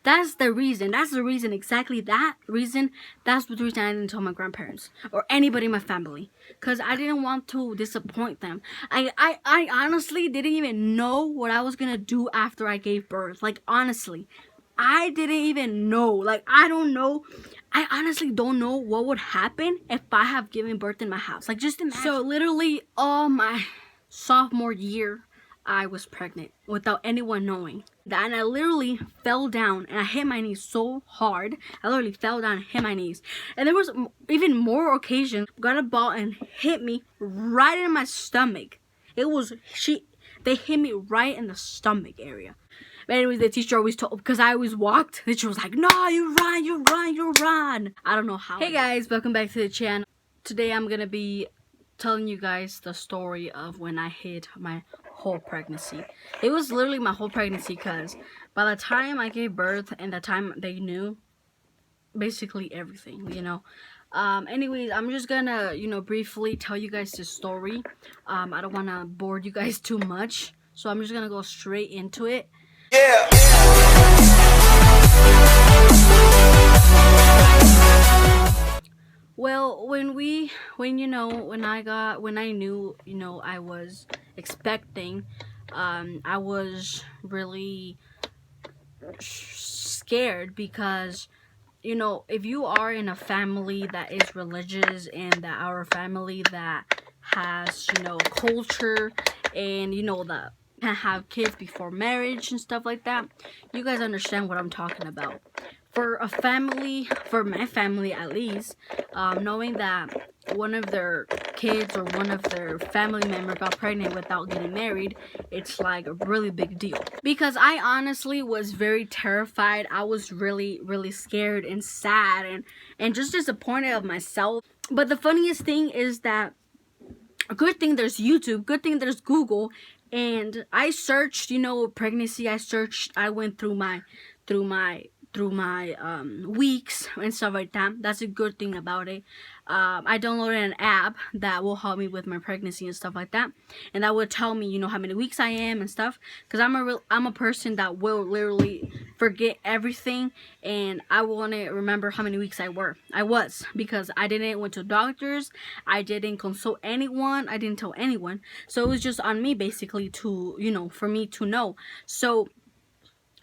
That's the reason. That's the reason. Exactly that reason. That's the reason I didn't tell my grandparents or anybody in my family, because I didn't want to disappoint them. I honestly didn't even know what I was gonna do after I gave birth. Like, honestly, I didn't even know. Like, I don't know. I honestly don't know what would happen if I have given birth in my house. Like, just imagine. So literally all my sophomore year, I was pregnant without anyone knowing. And I literally fell down and I hit my knees so hard. I literally fell down and hit my knees. And there was even more occasions. Got a ball and hit me right in my stomach. They hit me right in the stomach area. But anyways, the teacher always told, because I always walked, the teacher was like, no, you run. I don't know how. Hey guys, welcome back to the channel. Today I'm gonna be telling you guys the story of when I hid my whole pregnancy. It was literally my whole pregnancy, because by the time I gave birth and the time they knew basically everything, anyways, I'm just gonna briefly tell you guys this story. I don't want to bore you guys too much, so I'm just gonna go straight into it. Yeah. Well, when I knew, I was expecting, I was really scared, because if you are in a family that is religious and that our family that has culture, and that can have kids before marriage and stuff like that, you guys understand what I'm talking about. For my family at least, knowing that one of their kids or one of their family members got pregnant without getting married, it's like a really big deal. Because I honestly was very terrified. I was really, really scared and sad and just disappointed of myself. But the funniest thing is that, good thing there's YouTube, good thing there's Google, and I searched, pregnancy. I went through my weeks and stuff like that. That's a good thing about it. I downloaded an app that will help me with my pregnancy and stuff like that, and that would tell me how many weeks I am and stuff, because I'm a person that will literally forget everything, and I want to remember how many weeks I was, because I didn't went to doctors, I didn't consult anyone, I didn't tell anyone, so it was just on me basically to for me to know. So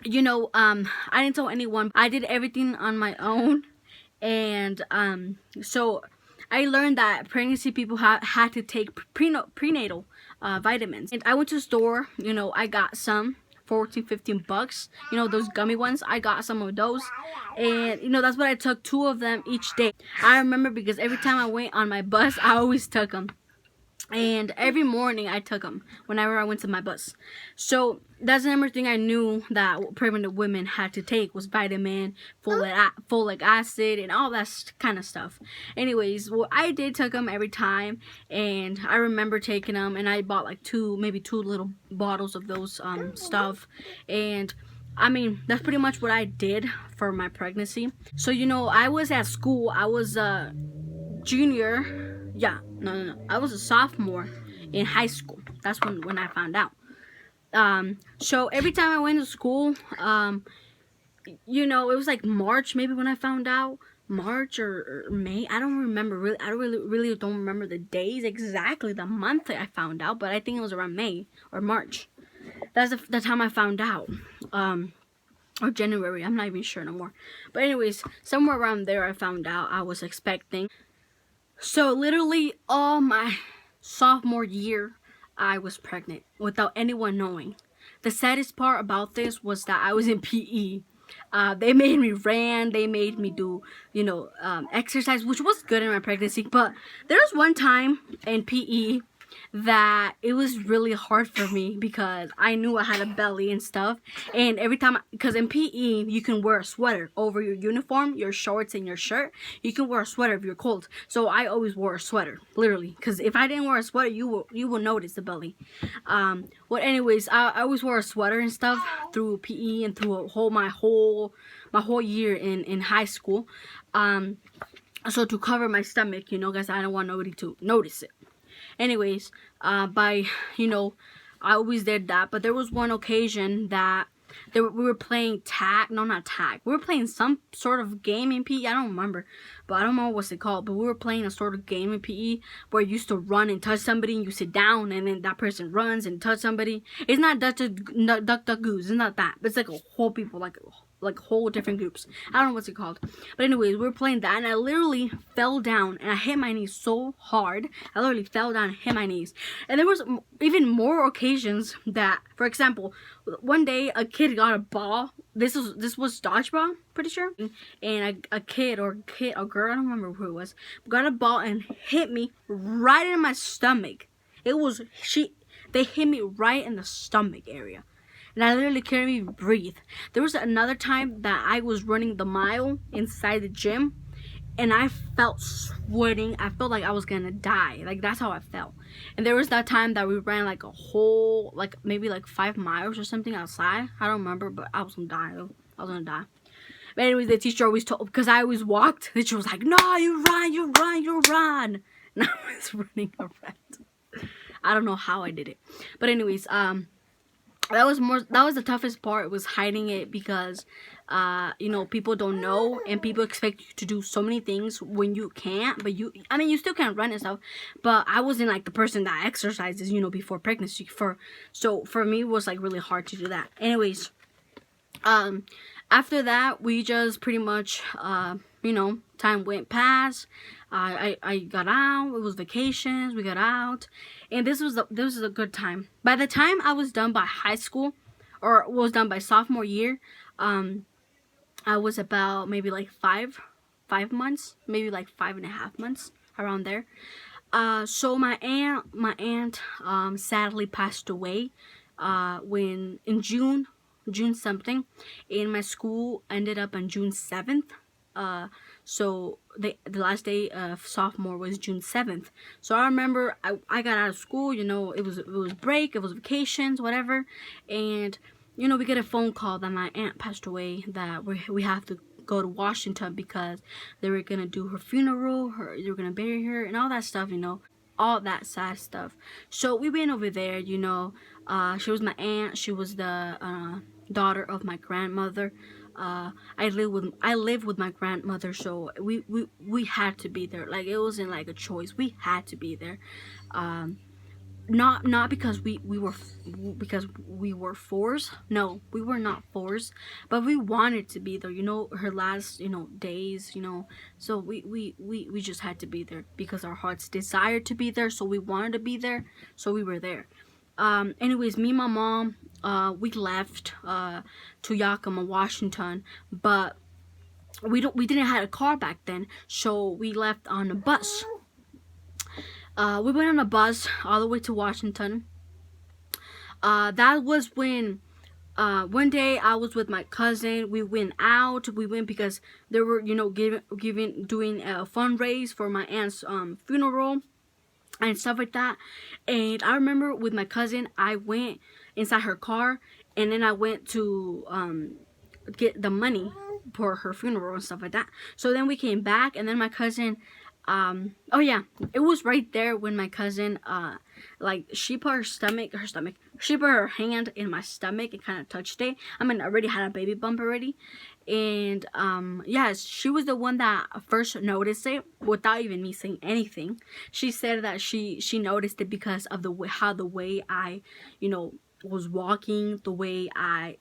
I didn't tell anyone. I did everything on my own. And so I learned that pregnancy people had to take prenatal vitamins. And I went to the store, I got some, 14-15 bucks, those gummy ones. I got some of those, and that's what I took, 2 of them each day. I remember, because every time I went on my bus, I always took them. And every morning I took them whenever I went to my bus. So that's the number thing I knew that pregnant women had to take, was vitamin, folic acid, and all that kind of stuff. Anyways, well, I did take them every time, and I remember taking them, and I bought like maybe two little bottles of those stuff. And I mean, that's pretty much what I did for my pregnancy. So I was at school. I was a junior. Yeah, no. I was a sophomore in high school. That's when I found out. So every time I went to school, it was like March maybe when I found out. March or May. I don't remember really. I really don't remember the days exactly, the month that I found out. But I think it was around May or March. That's the time I found out. Or January. I'm not even sure no more. But anyways, somewhere around there I found out I was expecting. So literally all my sophomore year, I was pregnant without anyone knowing. The saddest part about this was that I was in PE. They made me run. They made me do, exercise, which was good in my pregnancy. But there was one time in PE that it was really hard for me, because I knew I had a belly and stuff, and every time, because in PE you can wear a sweater over your uniform, your shorts and your shirt. You can wear a sweater if you're cold, so I always wore a sweater, literally, because if I didn't wear a sweater, you will notice the belly. Well, anyways, I always wore a sweater and stuff through PE and through my whole year in high school, so to cover my stomach, guys, I don't want nobody to notice it. Anyways, I always did that. But there was one occasion that we were playing tag. No, not tag. We were playing some sort of game in PE. I don't remember, but I don't know what's it called. But we were playing a sort of game in PE where you used to run and touch somebody, and you sit down, and then that person runs and touch somebody. It's not duck duck goose. It's not that. It's like a whole people, like whole different groups. I don't know what's it called. But anyways, we were playing that, and I literally fell down, and I hit my knees so hard. I literally fell down and hit my knees. And there was even more occasions that, for example, one day a kid got a ball. This was dodgeball, pretty sure. And a kid or girl, I don't remember who it was, got a ball and hit me right in my stomach. They hit me right in the stomach area. And I literally couldn't even breathe. There was another time that I was running the mile inside the gym, and I felt sweating. I felt like I was gonna die. Like, that's how I felt. And there was that time that we ran like a whole, like maybe like 5 miles or something outside. I don't remember, but I was gonna die. I was gonna die. But anyways, the teacher always told, because I always walked, the teacher was like, no, you run, you run, you run. And I was running around. I don't know how I did it. But anyways, that was the toughest part, was hiding it, because you know, people don't know, and people expect you to do so many things when you can't. But you still can't run and stuff, but I wasn't like the person that exercises, you know, before pregnancy. So for me, it was like really hard to do that. Anyways, after that, we just pretty much you know, time went past. I got out. It was vacations. We got out, and this was a good time. By the time I was done by high school, or was done by sophomore year, I was about maybe like 5 months, maybe like 5.5 months, around there. So my aunt sadly passed away when in June something, and my school ended up on June 7th. So the last day of sophomore was June 7th. So I remember I got out of school, you know, it was break, it was vacations, whatever, and you know, we get a phone call that my aunt passed away, that we have to go to Washington because they were gonna do her funeral, they were gonna bury her and all that stuff, you know, all that sad stuff. So we went over there, you know. She was my aunt. She was the daughter of my grandmother. I live with my grandmother, so we had to be there. Like, it wasn't like a choice. We had to be there. Not because we were forced. No, we were not forced, but we wanted to be there, you know, her last, you know, days, you know. So we just had to be there because our hearts desired to be there, so we wanted to be there, so we were there. Anyways, me and my mom, we left to Yakima, Washington, but we didn't have a car back then, so we left on a bus. We went on a bus all the way to Washington. That was when one day I was with my cousin. We went out. We went because they were, you know, doing a fundraise for my aunt's funeral and stuff like that. And I remember with my cousin, I went inside her car, and then I went to get the money for her funeral and stuff like that. So then we came back, and then my cousin, oh yeah, it was right there when my cousin, like, she put she put her hand in my stomach and kind of touched it. I mean, I already had a baby bump already. And yes, she was the one that first noticed it without even me saying anything. She said that she noticed it because of the way I, you know, was walking, the way I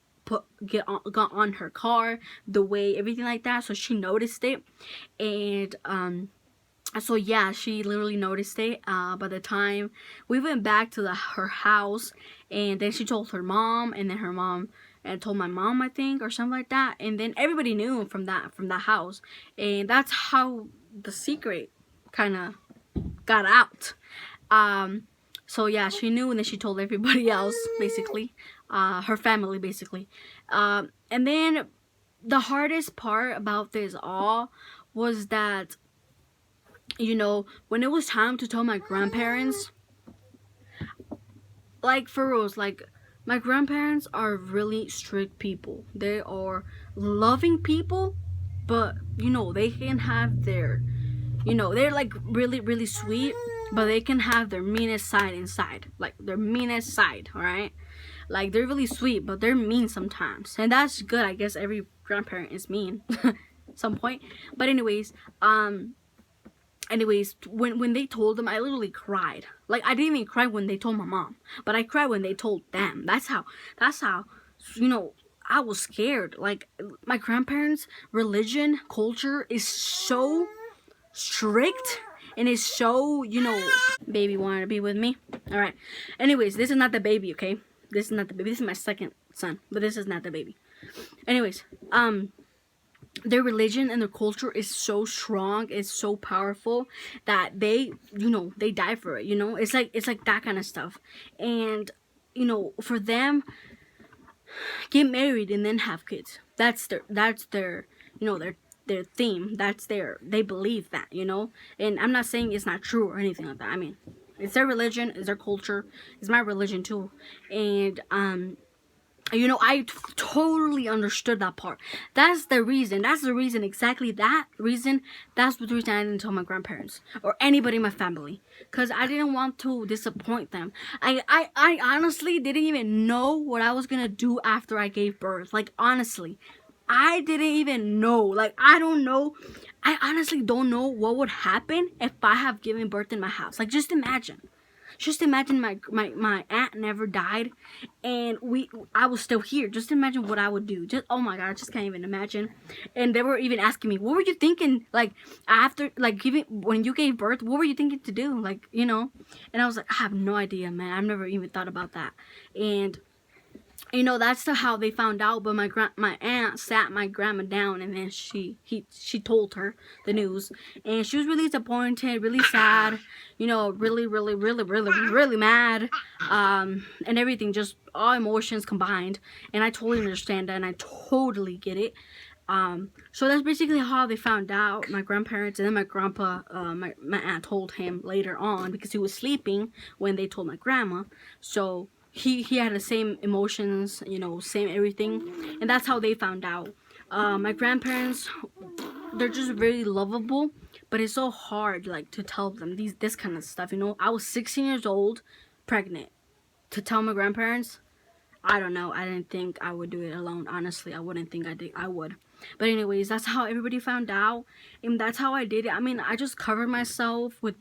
got on her car, the way everything like that. So she noticed it, and so yeah, she literally noticed it. By the time we went back to her house, and then she told her mom, and then her mom and told my mom, I think, or something like that. And then everybody knew from that house, and that's how the secret kind of got out. So yeah, she knew, and then she told everybody else, basically, her family, basically. And then the hardest part about this all was that, you know, when it was time to tell my grandparents, like, for reals, like, my grandparents are really strict people. They are loving people, but, you know, they can have their, you know, they're like really, really sweet, but they can have their meanest side inside, like their meanest side, all right? Like, they're really sweet, but they're mean sometimes, and that's good. I guess every grandparent is mean at some point. But anyways, when they told them, I literally cried. Like, I didn't even cry when they told my mom, but I cried when they told them. That's how you know, I was scared. Like, my grandparents' religion, culture is so strict, and is so, you know. Baby wanted to be with me. All right. Anyways, this is not the baby, okay? This is not the baby. This is my second son, but this is not the baby. Anyways, their religion and their culture is so strong, it's so powerful that they, you know, they die for it, you know. It's like that kind of stuff. And, you know, for them, get married and then have kids, that's their you know, their theme. That's they believe that, you know. And I'm not saying it's not true or anything like that. I mean, it's their religion, it's their culture, it's my religion too. And you know, I totally understood that part. That's the reason. Exactly that reason. That's the reason I didn't tell my grandparents or anybody in my family, because I didn't want to disappoint them. I honestly didn't even know what I was gonna do after I gave birth. Like, honestly, I didn't even know. Like, I don't know. I honestly don't know what would happen if I have given birth in my house. Like, just imagine. Just imagine my aunt never died, and I was still here. Just imagine what I would do. Just, oh my god, I just can't even imagine. And they were even asking me, what were you thinking, like, after, like, when you gave birth, what were you thinking to do, like, you know? And I was like, I have no idea, man. I've never even thought about that. And, you know, that's how they found out. But my aunt sat my grandma down, and then she told her the news, and she was really disappointed, really sad, you know, really mad, and everything, just all emotions combined. And I totally understand that, and I totally get it. So that's basically how they found out, my grandparents. And then my grandpa, my aunt told him later on, because he was sleeping when they told my grandma. So he had the same emotions, you know, same everything. And that's how they found out. My grandparents, they're just very lovable, but it's so hard, like, to tell them this kind of stuff, you know. I was 16 years old, pregnant. To tell my grandparents, I don't know. I didn't think I would do it alone. Honestly, I wouldn't think I would. But anyways, that's how everybody found out, and that's how I did it. I mean, I just covered myself with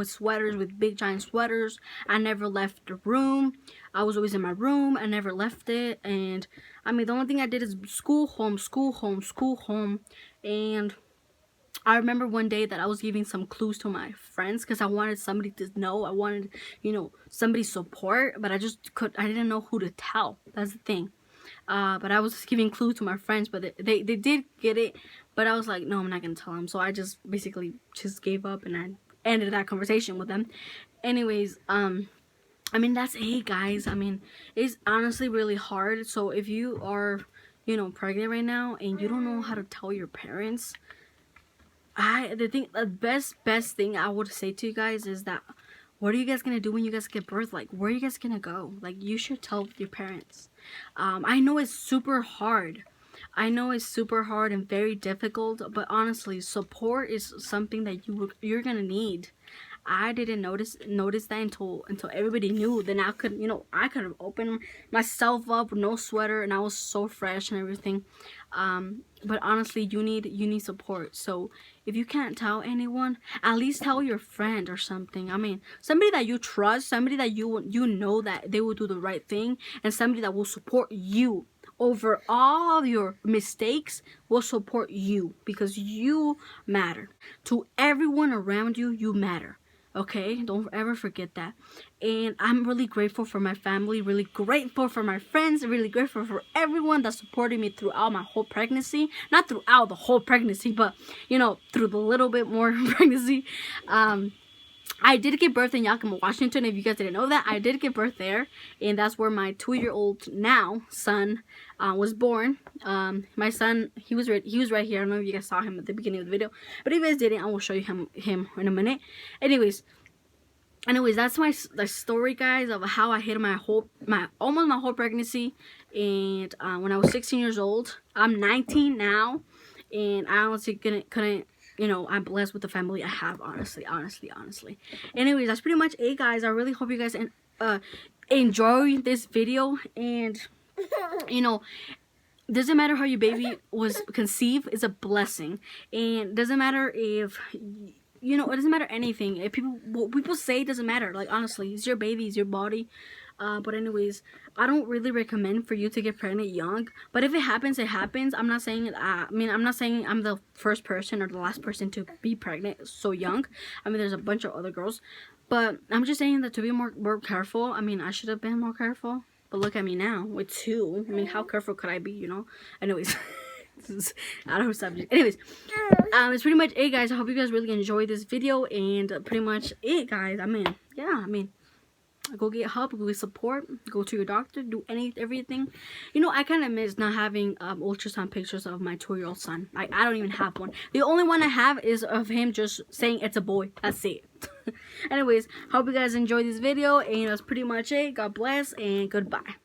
sweaters, with big giant sweaters. I never left the room. I was always in my room. I never left it. And I mean, the only thing I did is school, home, school, home, school, home. And I remember one day that I was giving some clues to my friends, because I wanted somebody to know. I wanted, you know, somebody's support, but I didn't know who to tell. That's the thing. But I was giving clues to my friends, but they did get it. But I was like, no, I'm not gonna tell them. So I just basically just gave up, and I ended that conversation with them. Anyways, I mean, that's it, guys. I mean, it's honestly really hard. So if you are, you know, pregnant right now and you don't know how to tell your parents, the best thing I would say to you guys is that, what are you guys gonna do when you guys get birth? Like, where are you guys gonna go? Like, you should tell your parents. I know it's super hard. I know it's super hard and very difficult, but honestly, support is something that you're gonna need. I didn't notice that until everybody knew. Then I could, you know, I could have opened myself up with no sweater, and I was so fresh and everything. But honestly, you need support. So if you can't tell anyone, at least tell your friend or something. I mean, somebody that you trust, somebody that you know that they will do the right thing, and somebody that will support you over all your mistakes, will support you, because you matter. To everyone around you, you matter. Okay, don't ever forget that. And I'm really grateful for my family, really grateful for my friends, really grateful for everyone that supported me throughout my whole pregnancy. Not throughout the whole pregnancy, but, you know, through the little bit more pregnancy. I did give birth in Yakima, Washington. If you guys didn't know that, I did give birth there, and that's where my 2-year-old now son was born. My son, he was right here. I don't know if you guys saw him at the beginning of the video, but if you guys didn't, I will show you him in a minute. Anyways, that's the story, guys, of how I hid almost my whole pregnancy. And when I was 16 years old, I'm 19 now, and I honestly couldn't. You know, I'm blessed with the family I have, honestly. Anyways, that's pretty much it, guys. I really hope you guys enjoy this video, and you know, doesn't matter how your baby was conceived, it's a blessing. And doesn't matter if, you know, it doesn't matter anything. If what people say doesn't matter. Like, honestly, it's your baby, it's your body. But anyways, I don't really recommend for you to get pregnant young. But if it happens, it happens. I'm not saying I'm not saying I'm the first person or the last person to be pregnant so young. I mean, there's a bunch of other girls. But I'm just saying that to be more careful. I mean, I should have been more careful. But look at me now with 2. I mean, how careful could I be, you know? Anyways, this is out of subject. Anyways, it's pretty much it, guys. I hope you guys really enjoyed this video, and pretty much it, guys. I mean, yeah, I mean, go get help, go get support, go to your doctor, do everything. You know, I kind of miss not having ultrasound pictures of my 2-year-old son. I don't even have one. The only one I have is of him just saying it's a boy. That's it. Anyways, hope you guys enjoyed this video, and that's pretty much it. God bless, and goodbye.